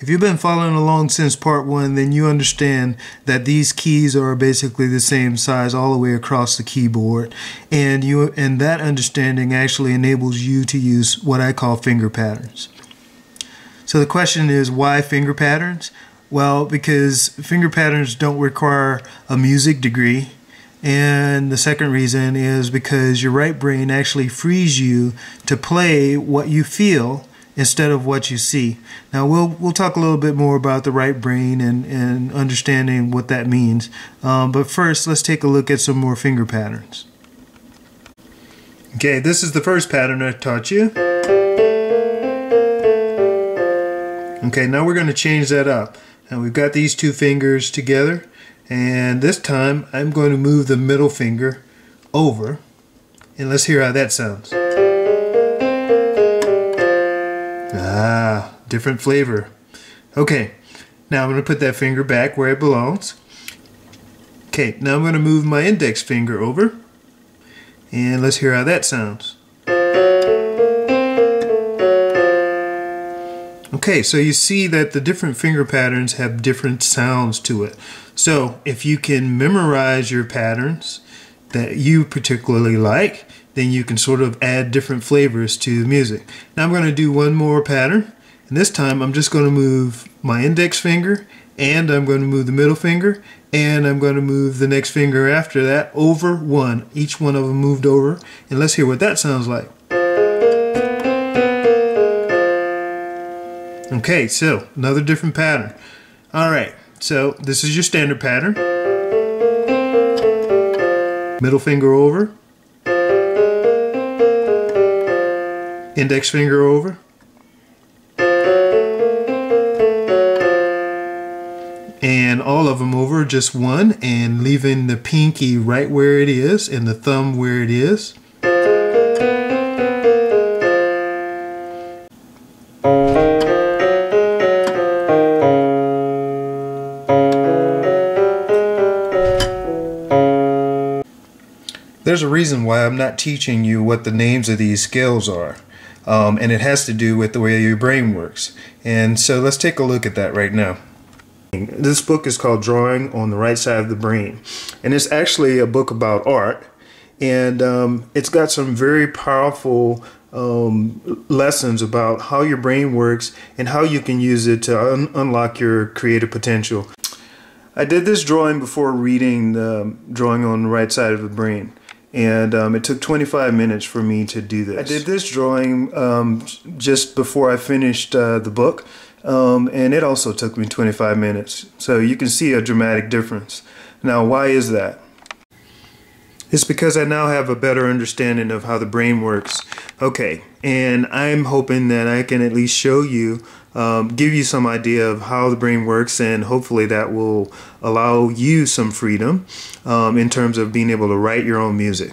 If you've been following along since part 1, then you understand that these keys are basically the same size all the way across the keyboard, and that understanding actually enables you to use what I call finger patterns. So the question is, why finger patterns? Well, because finger patterns don't require a music degree. And the second reason is because your right brain actually frees you to play what you feel instead of what you see. Now we'll talk a little bit more about the right brain and understanding what that means. But first, let's take a look at some more finger patterns. Okay, this is the first pattern I taught you. Okay, now we're going to change that up. Now we've got these two fingers together. And this time I'm going to move the middle finger over, and let's hear how that sounds. Ah, different flavor. Okay, now I'm going to put that finger back where it belongs. Okay, now I'm going to move my index finger over, and let's hear how that sounds. Okay, so you see that the different finger patterns have different sounds to it. So if you can memorize your patterns that you particularly like, then you can sort of add different flavors to the music. Now I'm going to do one more pattern, and this time I'm just going to move my index finger, and I'm going to move the middle finger, and I'm going to move the next finger after that over one. Each one of them moved over, and let's hear what that sounds like. Okay, so another different pattern. Alright, so this is your standard pattern. Middle finger over. Index finger over. And all of them over, just one, and leaving the pinky right where it is and the thumb where it is. There's a reason why I'm not teaching you what the names of these scales are, and it has to do with the way your brain works. And so let's take a look at that right now. This book is called Drawing on the Right Side of the Brain, and it's actually a book about art, and it's got some very powerful lessons about how your brain works and how you can use it to unlock your creative potential. I did this drawing before reading the Drawing on the Right Side of the Brain. And it took 25 minutes for me to do this. I did this drawing just before I finished the book, and it also took me 25 minutes. So you can see a dramatic difference. Now, why is that? It's because I now have a better understanding of how the brain works. Okay, and I'm hoping that I can at least show you, give you some idea of how the brain works, and hopefully that will allow you some freedom in terms of being able to write your own music.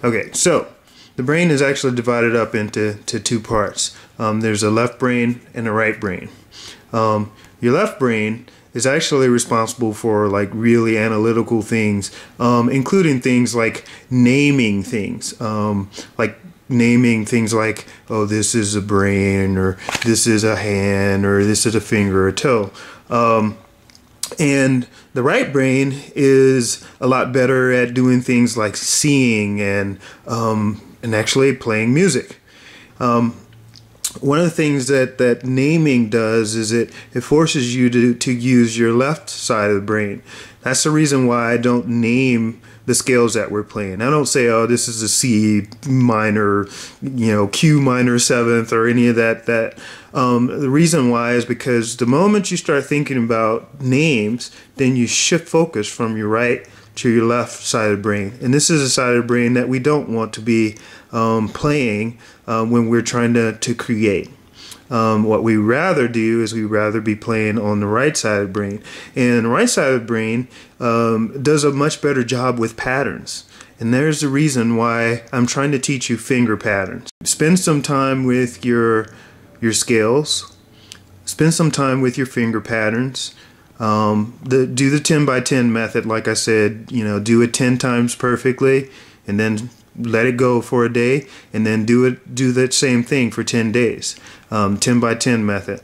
Okay, so the brain is actually divided up into two parts. There's a left brain and a right brain. Your left brain is actually responsible for like really analytical things, including things like naming things, like, oh, this is a brain, or this is a hand, or this is a finger or toe. And the right brain is a lot better at doing things like seeing and actually playing music. One of the things that naming does is it forces you to use your left side of the brain. That's the reason why I don't name the scales that we're playing. I don't say, oh, this is a C minor, Q minor seventh, or any of that. The reason why is because the moment you start thinking about names, then you shift focus from your right to your left side of the brain. And this is a side of the brain that we don't want to be playing when we're trying to create. What we rather do is we rather be playing on the right side of the brain. And the right side of the brain does a much better job with patterns. And there's the reason why I'm trying to teach you finger patterns. Spend some time with your scales. Spend some time with your finger patterns. Do the 10 by 10 method, like I said, do it 10 times perfectly, and then let it go for a day, and then do that same thing for 10 days. 10 by 10 method.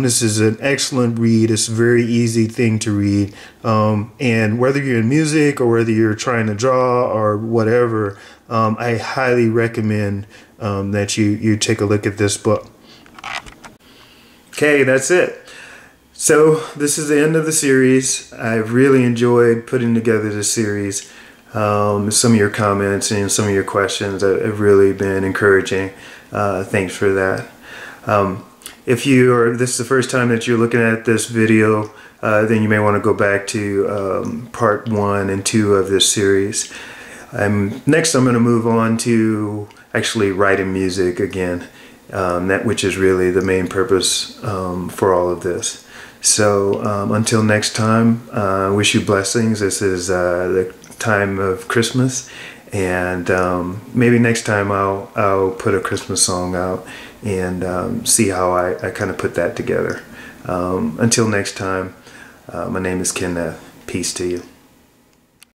This is an excellent read. It's a very easy thing to read. And whether you're in music or whether you're trying to draw or whatever, I highly recommend that you take a look at this book. Okay, that's it. So this is the end of the series. I've really enjoyed putting together this series. Some of your comments and some of your questions have really been encouraging. Thanks for that. If this is the first time that you're looking at this video, then you may want to go back to part 1 and 2 of this series. Next I'm going to move on to actually writing music again, which is really the main purpose for all of this. So until next time, I wish you blessings. This is the time of Christmas, and maybe next time I'll put a Christmas song out and see how I kind of put that together. Until next time, my name is Kenneth. Peace to you.